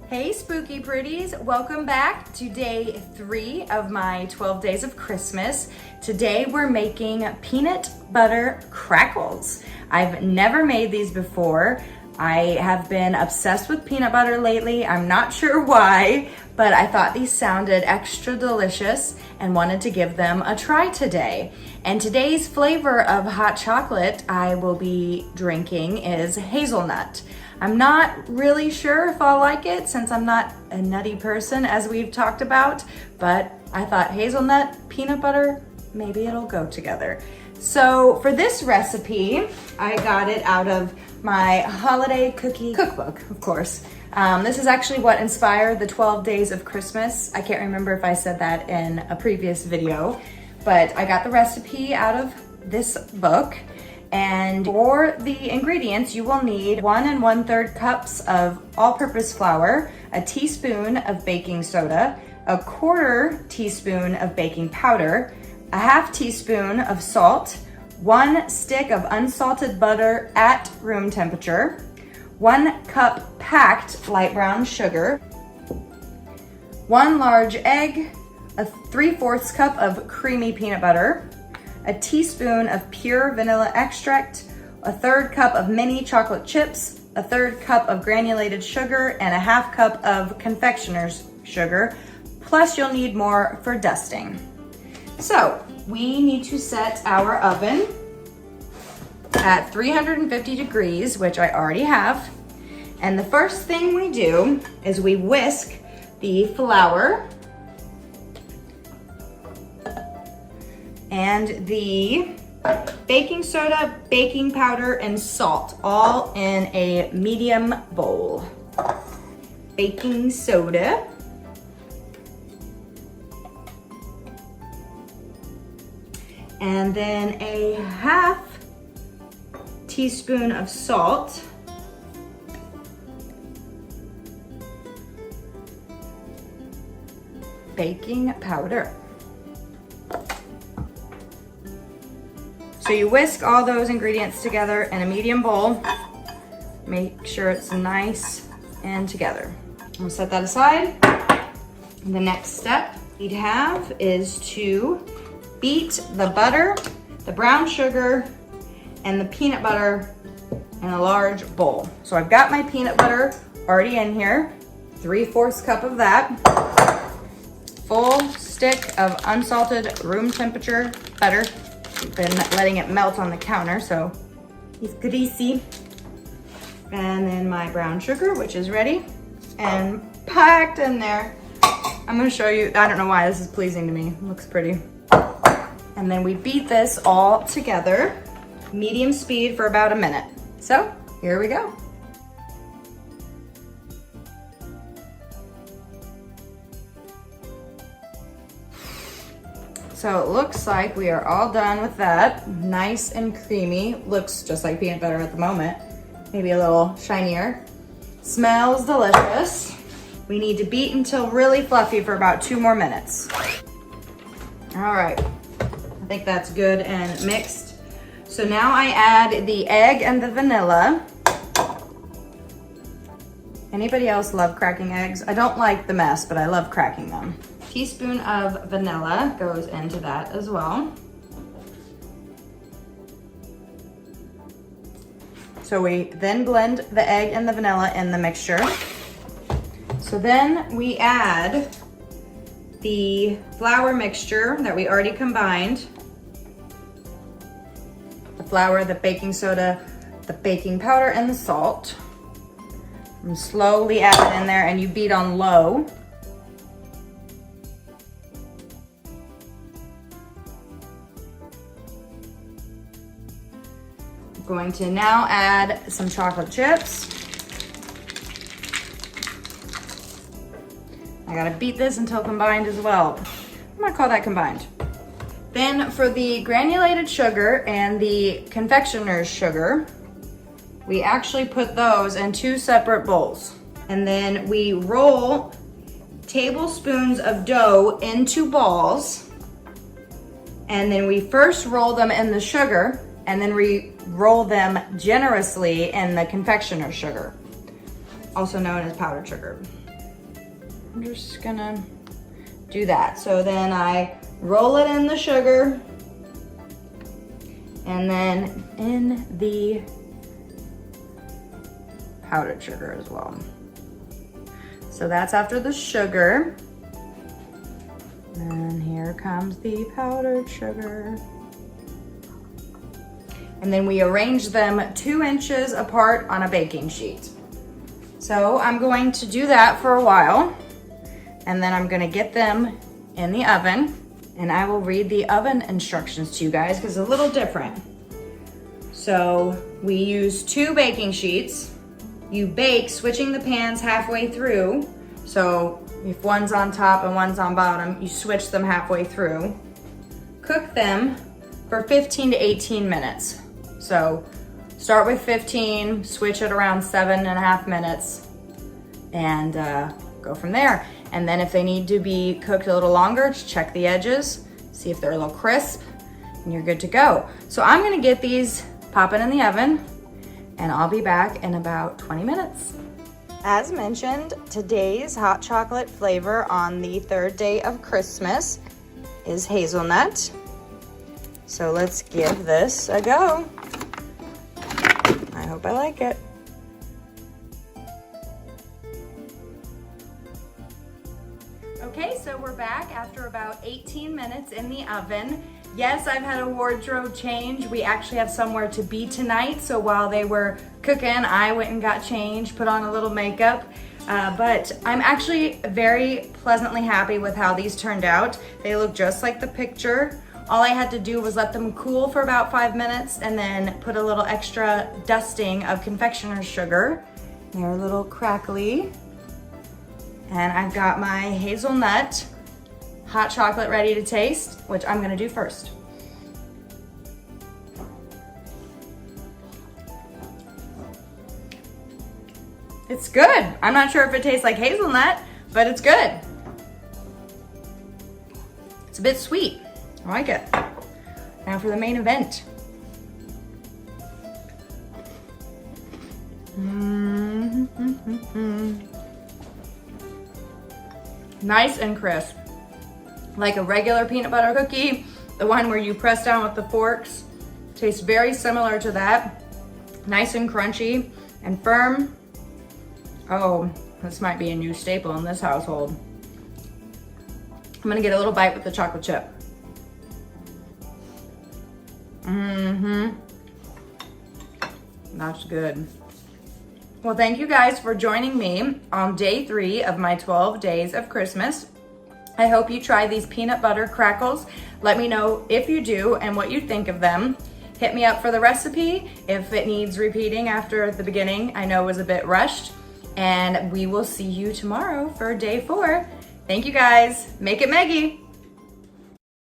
Hey spooky pretties, welcome back to day 3 of my 12 days of Christmas. Today we're making peanut butter crackles. I've never made these before. I have been obsessed with peanut butter lately. I'm not sure why, but I thought these sounded extra delicious and wanted to give them a try today. And today's flavor of hot chocolate I will be drinking is hazelnut. I'm not really sure if I'll like it since I'm not a nutty person, as we've talked about, but I thought hazelnut, peanut butter, maybe it'll go together. So for this recipe, I got it out of my holiday cookie cookbook, of course. This is actually what inspired the 12 days of Christmas. I can't remember if I said that in a previous video, but I got the recipe out of this book. And for the ingredients, you will need 1 1/3 cups of all-purpose flour, a teaspoon of baking soda, a 1/4 teaspoon of baking powder, a 1/2 teaspoon of salt, 1 stick of unsalted butter at room temperature, 1 cup packed light brown sugar, 1 large egg, a 3/4 cup of creamy peanut butter, a teaspoon of pure vanilla extract, a 1/3 cup of mini chocolate chips, a 1/3 cup of granulated sugar, and a 1/2 cup of confectioner's sugar, plus you'll need more for dusting. So we need to set our oven at 350 degrees, which I already have. And the first thing we do is we whisk the flour and the baking soda, baking powder, and salt all in a medium bowl. Baking soda. And then a 1/2 teaspoon of salt. Baking powder. So you whisk all those ingredients together in a medium bowl. Make sure it's nice and together. We'll set that aside. The next step we'd have is to beat the butter, the brown sugar, and the peanut butter in a large bowl. So I've got my peanut butter already in here, 3/4 cup of that. Full stick of unsalted room temperature butter. Been letting it melt on the counter, so it's greasy. And then my brown sugar, which is ready and packed in there. I'm gonna show you, I don't know why this is pleasing to me. It looks pretty. And then we beat this all together, medium speed for about a minute. So here we go. So it looks like we are all done with that. Nice and creamy. Looks just like peanut butter at the moment. Maybe a little shinier. Smells delicious. We need to beat until really fluffy for about 2 more minutes. All right, I think that's good and mixed. So now I add the egg and the vanilla. Anybody else love cracking eggs? I don't like the mess, but I love cracking them. Teaspoon of vanilla goes into that as well. So we then blend the egg and the vanilla in the mixture. So then we add the flour mixture that we already combined. The flour, the baking soda, the baking powder, and the salt. And slowly add it in there, and you beat on low. Going to now add some chocolate chips. I gotta beat this until combined as well. I'm gonna call that combined. Then for the granulated sugar and the confectioner's sugar, we actually put those in 2 separate bowls. And then we roll tablespoons of dough into balls. And then we first roll them in the sugar, and then we roll them generously in the confectioner's sugar, also known as powdered sugar. I'm just gonna do that. So then I roll it in the sugar and then in the powdered sugar as well. So that's after the sugar. And here comes the powdered sugar. And then we arrange them 2 inches apart on a baking sheet. So I'm going to do that for a while, and then I'm gonna get them in the oven, and I will read the oven instructions to you guys because it's a little different. So we use 2 baking sheets. You bake switching the pans halfway through. So if one's on top and one's on bottom, you switch them halfway through. Cook them for 15 to 18 minutes. So start with 15, switch it around 7.5 minutes, and go from there. And then if they need to be cooked a little longer, just check the edges, see if they're a little crisp, and you're good to go. So I'm gonna get these popping in the oven, and I'll be back in about 20 minutes. As mentioned, today's hot chocolate flavor on the 3rd day of Christmas is hazelnut. So let's give this a go. I hope I like it. Okay, so we're back after about 18 minutes in the oven. Yes, I've had a wardrobe change. We actually have somewhere to be tonight, so while they were cooking, I went and got changed, put on a little makeup. But I'm actually very pleasantly happy with how these turned out. They look just like the picture. All I had to do was let them cool for about 5 minutes and then put a little extra dusting of confectioner's sugar. They're a little crackly. And I've got my hazelnut hot chocolate ready to taste, which I'm gonna do first. It's good. I'm not sure if it tastes like hazelnut, but it's good. It's a bit sweet. I like it. Now for the main event. Nice and crisp. Like a regular peanut butter cookie, the one where you press down with the forks. Tastes very similar to that. Nice and crunchy and firm. Oh, this might be a new staple in this household. I'm gonna get a little bite with the chocolate chip. That's good. Well, thank you guys for joining me on day 3 of my 12 days of Christmas. I hope you try these peanut butter crackles. Let me know if you do and what you think of them. Hit me up for the recipe if it needs repeating after the beginning. I know it was a bit rushed, and we will see you tomorrow for day 4. Thank you guys. Make it Meggy.